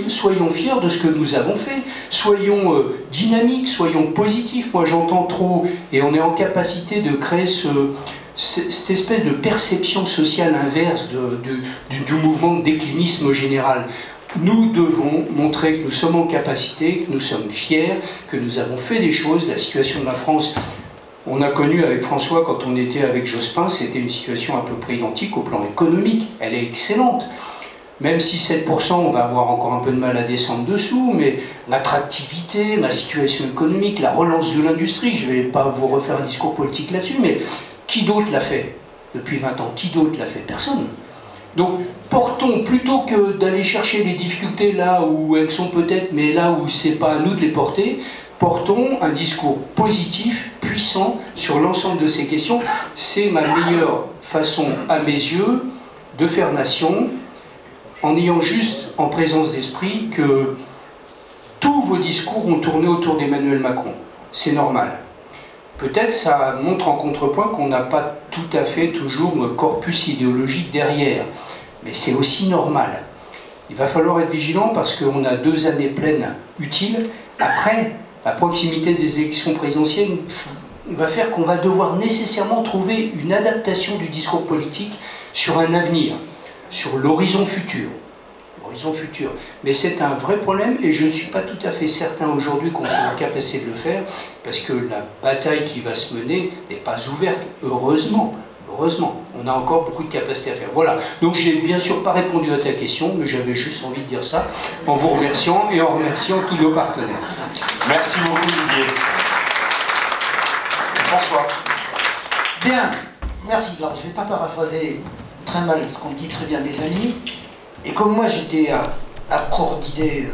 soyons fiers de ce que nous avons fait, soyons dynamiques, soyons positifs. Moi j'entends trop, et on est en capacité de créer cette espèce de perception sociale inverse du mouvement de déclinisme général. Nous devons montrer que nous sommes en capacité, que nous sommes fiers, que nous avons fait des choses. La situation de la France, on a connu avec François quand on était avec Jospin, c'était une situation à peu près identique au plan économique. Elle est excellente. Même si 7%, on va avoir encore un peu de mal à descendre dessous, mais l'attractivité, la situation économique, la relance de l'industrie, je ne vais pas vous refaire un discours politique là-dessus, mais qui d'autre l'a fait depuis 20 ans? Qui d'autre l'a fait? Personne. Donc, portons, plutôt que d'aller chercher les difficultés là où elles sont peut-être, mais là où c'est pas à nous de les porter, portons un discours positif, puissant, sur l'ensemble de ces questions. C'est ma meilleure façon, à mes yeux, de faire nation, en ayant juste en présence d'esprit que tous vos discours ont tourné autour d'Emmanuel Macron. C'est normal. Peut-être ça montre en contrepoint qu'on n'a pas tout à fait toujours notre corpus idéologique derrière. Mais c'est aussi normal. Il va falloir être vigilant parce qu'on a 2 années pleines utiles. Après, la proximité des élections présidentielles va faire qu'on va devoir nécessairement trouver une adaptation du discours politique sur un avenir, sur l'horizon futur. Mais c'est un vrai problème et je ne suis pas tout à fait certain aujourd'hui qu'on soit en capacité de le faire parce que la bataille qui va se mener n'est pas ouverte, heureusement. Heureusement, on a encore beaucoup de capacités à faire. Voilà, donc j'ai bien sûr pas répondu à ta question, mais j'avais juste envie de dire ça en vous remerciant et en remerciant tous nos partenaires.
Merci beaucoup Didier. François.
Bien, merci. Alors je ne vais pas paraphraser très mal ce qu'ont dit très bien mes amis. Et comme moi j'étais à court d'idées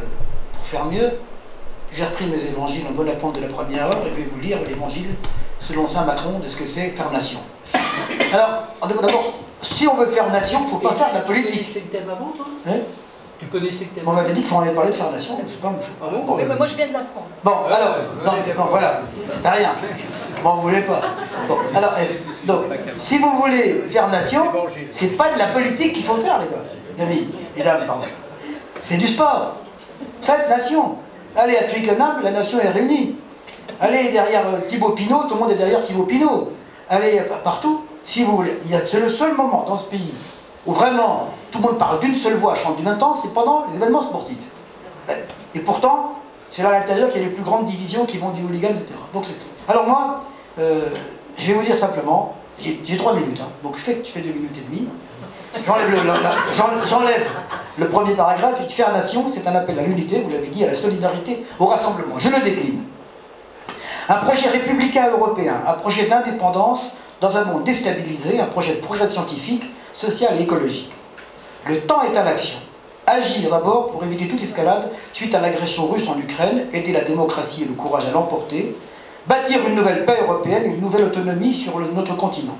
pour faire mieux, j'ai repris mes évangiles en bonne apprente de la première heure et je vais vous lire l'évangile selon saint Macron de ce que c'est faire nation. Alors, d'abord, si on veut faire nation, il ne faut pas faire de la politique.
Tu connaissais le thème avant, toi
hein?
Tu connaissais le thème
On m'avait dit qu'il fallait parler de faire nation, je sais pas.
Bon, mais moi je viens de l'apprendre.
Bon, alors, non, voilà, c'est rien. Bon, vous voulez pas. Bon, alors, donc, si vous voulez faire nation, c'est pas de la politique qu'il faut faire, les gars. Les amis, les dames, pardon. C'est du sport. Faites nation. Allez à Twickenham, la nation est réunie. Allez derrière Thibaut Pinot, tout le monde est derrière Thibaut Pinot. Allez partout, si vous voulez. C'est le seul moment dans ce pays où vraiment tout le monde parle d'une seule voix, chante du même temps, c'est pendant les événements sportifs. Et pourtant, c'est là à l'intérieur qu'il y a les plus grandes divisions qui vont des hooligans, etc. Donc, alors moi, je vais vous dire simplement, j'ai 3 minutes, hein, donc je fais 2 minutes et demie. J'enlève le premier paragraphe, faire nation, c'est un appel à l'unité, vous l'avez dit, à la solidarité, au rassemblement. Je le décline. Un projet républicain européen, un projet d'indépendance dans un monde déstabilisé, un projet de progrès scientifique, social et écologique. Le temps est à l'action. Agir d'abord pour éviter toute escalade suite à l'agression russe en Ukraine, aider la démocratie et le courage à l'emporter, bâtir une nouvelle paix européenne et une nouvelle autonomie sur notre continent.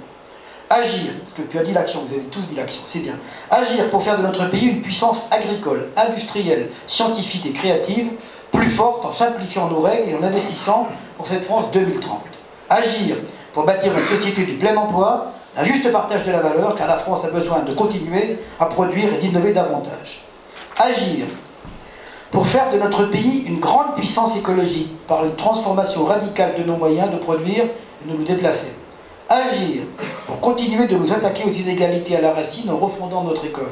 Agir, parce que tu as dit l'action, vous avez tous dit l'action, c'est bien. Agir pour faire de notre pays une puissance agricole, industrielle, scientifique et créative, plus forte en simplifiant nos règles et en investissant pour cette France 2030. Agir pour bâtir une société du plein emploi, un juste partage de la valeur, car la France a besoin de continuer à produire et d'innover davantage. Agir pour faire de notre pays une grande puissance écologique par une transformation radicale de nos moyens de produire et de nous déplacer. Agir pour continuer de nous attaquer aux inégalités à la racine en refondant notre école.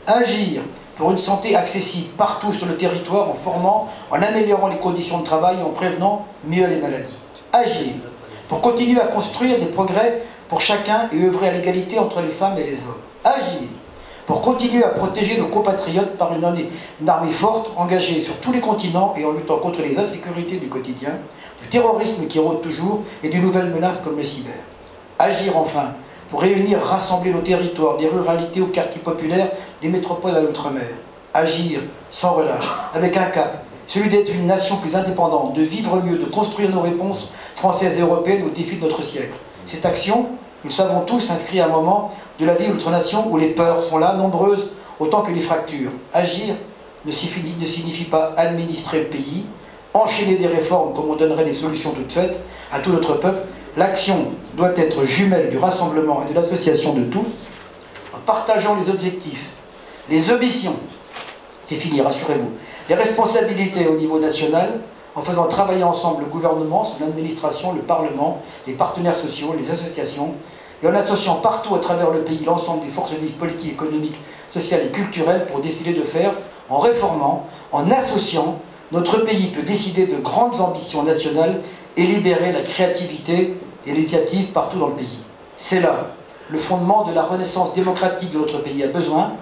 Agir pour une santé accessible partout sur le territoire en formant, en améliorant les conditions de travail et en prévenant mieux les maladies. Agir pour continuer à construire des progrès pour chacun et œuvrer à l'égalité entre les femmes et les hommes. Agir pour continuer à protéger nos compatriotes par une armée forte, engagée sur tous les continents et en luttant contre les insécurités du quotidien, du terrorisme qui rôde toujours et de nouvelles menaces comme le cyber. Agir enfin pour réunir, rassembler nos territoires, des ruralités aux quartiers populaires, des métropoles à l'outre-mer. Agir sans relâche, avec un cap, celui d'être une nation plus indépendante, de vivre mieux, de construire nos réponses françaises et européennes aux défis de notre siècle. Cette action, nous le savons tous, s'inscrit à un moment de la vie de notre nation où les peurs sont là, nombreuses, autant que les fractures. Agir ne signifie pas administrer le pays, enchaîner des réformes comme on donnerait des solutions toutes faites à tout notre peuple. L'action doit être jumelle du rassemblement et de l'association de tous, en partageant les objectifs, les ambitions, c'est fini, rassurez-vous, les responsabilités au niveau national, en faisant travailler ensemble le gouvernement, son administration, le Parlement, les partenaires sociaux, les associations, et en associant partout à travers le pays l'ensemble des forces vives politiques, économiques, sociales et culturelles pour décider de faire, en réformant, en associant, notre pays peut décider de grandes ambitions nationales et libérer la créativité et l'initiative partout dans le pays. C'est là le fondement de la renaissance démocratique de notre pays a besoin.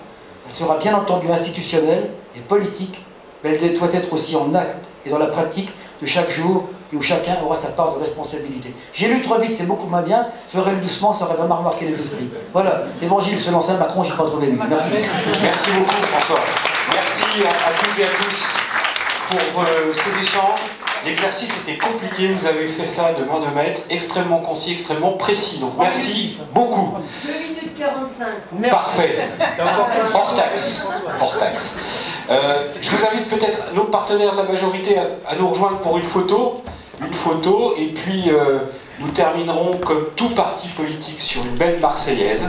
Elle sera bien entendu institutionnelle et politique, mais elle doit être aussi en acte et dans la pratique de chaque jour et où chacun aura sa part de responsabilité. J'ai lu trop vite, c'est beaucoup moins bien, j'aurais lu doucement, ça aurait vraiment marqué les esprits. Voilà, l'évangile selon saint Macron, j'ai pas trouvé mieux. Merci.
Merci beaucoup François. Merci à toutes et à tous pour ces échanges. L'exercice était compliqué, vous avez fait ça de main de maître, extrêmement concis, extrêmement précis. Donc merci beaucoup.
2 minutes 45.
Merci.
Parfait. Hors taxe. Hors taxe. Je vous invite peut-être nos partenaires de la majorité à nous rejoindre pour une photo. Et puis nous terminerons comme tout parti politique sur une belle Marseillaise.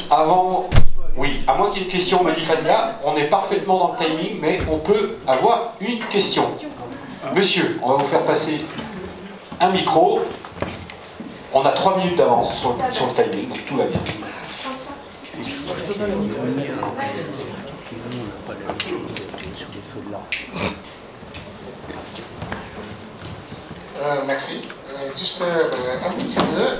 Avant, oui, à moins qu'il y ait une question, me dit Fania, on est parfaitement dans le timing, mais on peut avoir une question. Monsieur, on va vous faire passer un micro. On a 3 minutes d'avance sur le timing, donc tout va bien.
Merci. Juste un petit vœu,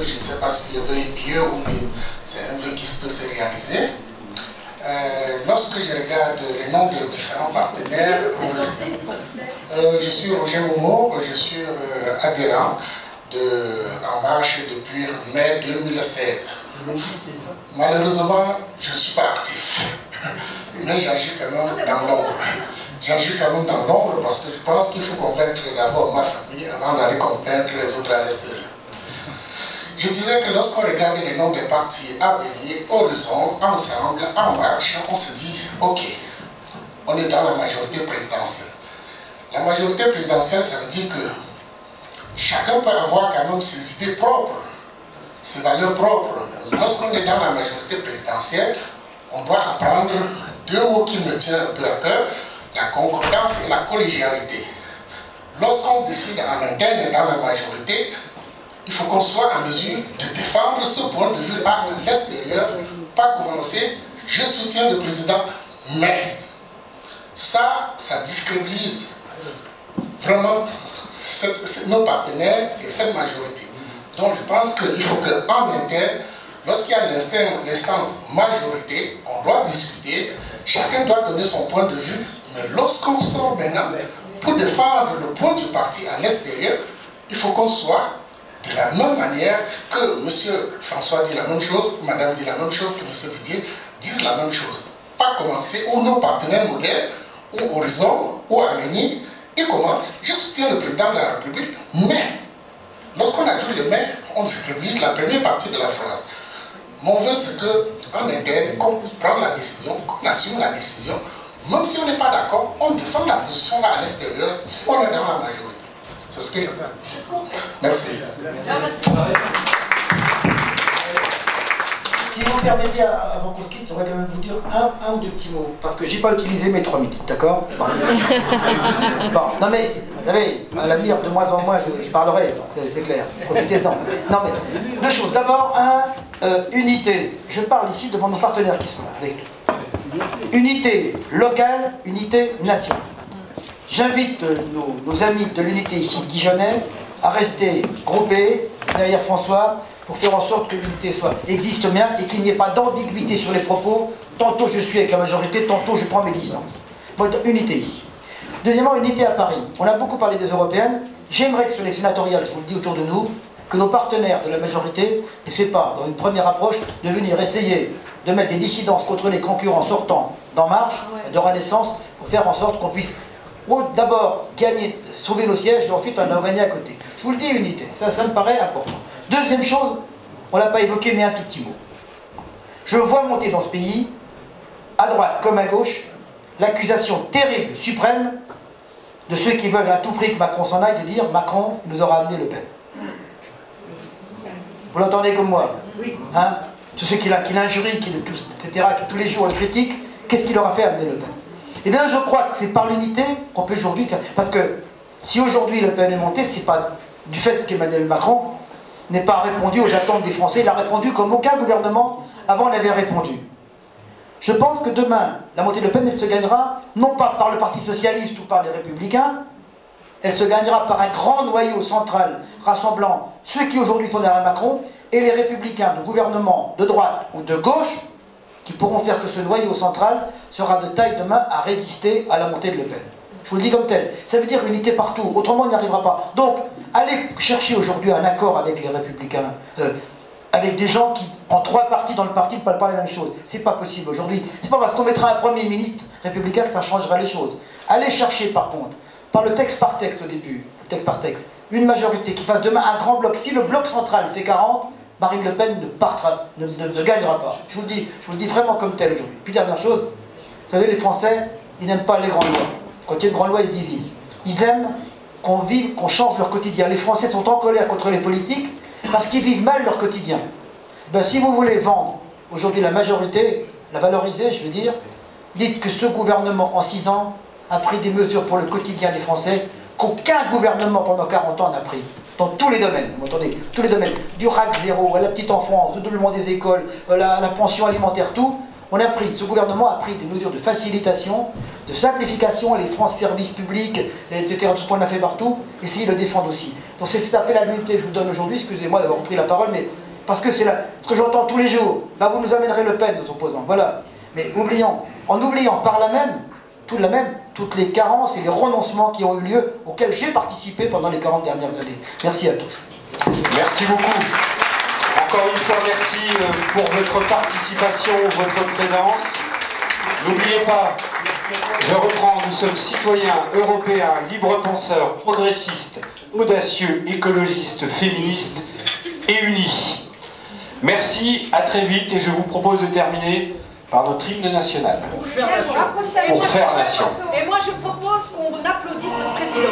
je ne sais pas si le vœu est pieux ou bien c'est un vœu qui peut se réaliser. Lorsque je regarde les noms des différents partenaires, je suis Roger Momo, je suis adhérent En Marche depuis mai 2016. Malheureusement, je ne suis pas actif, mais j'agis quand même dans l'ombre. J'agis quand même dans l'ombre parce que je pense qu'il faut convaincre d'abord ma famille avant d'aller convaincre les autres à l'extérieur. Je disais que lorsqu'on regarde les noms des partis Avenir, Horizon, Ensemble, En Marche, on se dit, ok, on est dans la majorité présidentielle. La majorité présidentielle, ça veut dire que chacun peut avoir quand même ses idées propres, ses valeurs propres. Lorsqu'on est dans la majorité présidentielle, on doit apprendre 2 mots qui me tiennent un peu à cœur, la concordance et la collégialité. Lorsqu'on décide en interne dans la majorité, il faut qu'on soit en mesure de défendre ce point de vue à l'extérieur, pas commencer, je soutiens le président, mais ça discrédite vraiment nos partenaires et cette majorité. Donc je pense qu'il faut qu'en interne, lorsqu'il y a l'instance majorité, on doit discuter, chacun doit donner son point de vue, mais lorsqu'on sort maintenant pour défendre le point du parti à l'extérieur, il faut qu'on soit de la même manière que M. François dit la même chose, Madame dit la même chose, que M. Didier disent la même chose. Pas commencer, ou nos partenaires modèles, ou Horizon, ou Avenir, ils commencent, je soutiens le président de la République, mais lorsqu'on a dit le maire, on distribue la première partie de la phrase. Mon vœu, c'est qu'en interne, qu'on prenne la décision, qu'on assume la décision, même si on n'est pas d'accord, on défend la position là à l'extérieur, si on est dans la majorité. C'est ce que je veux. Merci.
Si vous me permettez, avant qu'on se quitte, j'aurais quand même vous dire un ou 2 petits mots, parce que j'ai pas utilisé mes 3 minutes, d'accord? Bon, non mais Vous savez, à l'avenir, de moins en moins, je parlerai, c'est clair. Profitez-en. Non, mais deux choses. D'abord, unité. Je parle ici devant nos partenaires qui sont là, avec nous. Unité locale, unité nationale. J'invite nos amis de l'unité ici, dijonnais, à rester groupés derrière François pour faire en sorte que l'unité existe bien et qu'il n'y ait pas d'ambiguïté sur les propos. Tantôt je suis avec la majorité, tantôt je prends mes distances. Bon, unité ici. Deuxièmement, unité à Paris. On a beaucoup parlé des européennes. J'aimerais que sur les sénatoriales, je vous le dis autour de nous, que nos partenaires de la majorité n'essaient pas, dans une première approche, de venir essayer de mettre des dissidences contre les concurrents sortants d'En Marche, de Renaissance, pour faire en sorte qu'on puisse d'abord gagner, sauver nos sièges, et ensuite on en gagner à côté. Je vous le dis, unité, ça me paraît important. Deuxième chose, on ne l'a pas évoqué, mais un tout petit mot. Je vois monter dans ce pays, à droite comme à gauche, l'accusation terrible, suprême, de ceux qui veulent à tout prix que Macron s'en aille, de dire Macron nous aura amené Le Pen. Vous l'entendez comme moi? Oui. Hein? Tous ceux qui l'injurient, etc., qui tous les jours le critiquent, qu'est-ce qui leur a fait amener Le Pen? Eh bien, je crois que c'est par l'unité qu'on peut aujourd'hui faire. Parce que si aujourd'hui Le Pen est monté, c'est pas du fait qu'Emmanuel Macron n'ait pas répondu aux attentes des Français. Il a répondu comme aucun gouvernement avant n'avait répondu. Je pense que demain, la montée de Le Pen, elle se gagnera, non pas par le Parti Socialiste ou par les Républicains, elle se gagnera par un grand noyau central rassemblant ceux qui aujourd'hui sont derrière Macron et les Républicains de gouvernement de droite ou de gauche qui pourront faire que ce noyau central sera de taille demain à résister à la montée de Le Pen. Je vous le dis comme tel. Ça veut dire unité partout, autrement on n'y arrivera pas. Donc, allez chercher aujourd'hui un accord avec les Républicains, avec des gens qui, en trois partis dans le parti, ne parlent pas la même chose. C'est pas possible aujourd'hui. C'est pas parce qu'on mettra un Premier ministre républicain que ça changera les choses. Allez chercher par contre, par le texte par texte au début, une majorité qui fasse demain un grand bloc. Si le bloc central fait 40, Marine Le Pen ne gagnera pas. Je vous le dis vraiment comme tel aujourd'hui. Puis dernière chose, vous savez, les Français, ils n'aiment pas les grandes lois. Quand il y a une grande loi, ils se divisent. Ils aiment qu'on vive, qu'on change leur quotidien. Les Français sont en colère contre les politiques parce qu'ils vivent mal leur quotidien. Ben, si vous voulez vendre aujourd'hui la majorité, la valoriser, je veux dire, dites que ce gouvernement, en 6 ans, a pris des mesures pour le quotidien des Français qu'aucun gouvernement pendant 40 ans n'a pris. Dans tous les domaines, vous entendez, tous les domaines, du RAC 0 à la petite enfance, au doublement des écoles, la pension alimentaire, tout, ce gouvernement a pris des mesures de facilitation, de simplification, les France services publics, etc., tout ce qu'on a fait partout, essayez de le défendre aussi. Donc c'est cet appel à l'unité que je vous donne aujourd'hui, excusez-moi d'avoir pris la parole, mais parce que c'est ce que j'entends tous les jours, bah vous nous amènerez Le Pen, nos opposants, voilà. Mais en oubliant par là même, toutes les carences et les renoncements qui ont eu lieu, auxquels j'ai participé pendant les 40 dernières années. Merci à tous.
Merci beaucoup. Encore une fois, merci pour votre participation, votre présence. N'oubliez pas, je reprends, nous sommes citoyens, européens, libres penseurs, progressistes, audacieux, écologistes, féministes et unis. Merci, à très vite et je vous propose de terminer par notre hymne national.
Pour faire nation.
Pour faire nation.
Et moi je propose qu'on applaudisse notre président.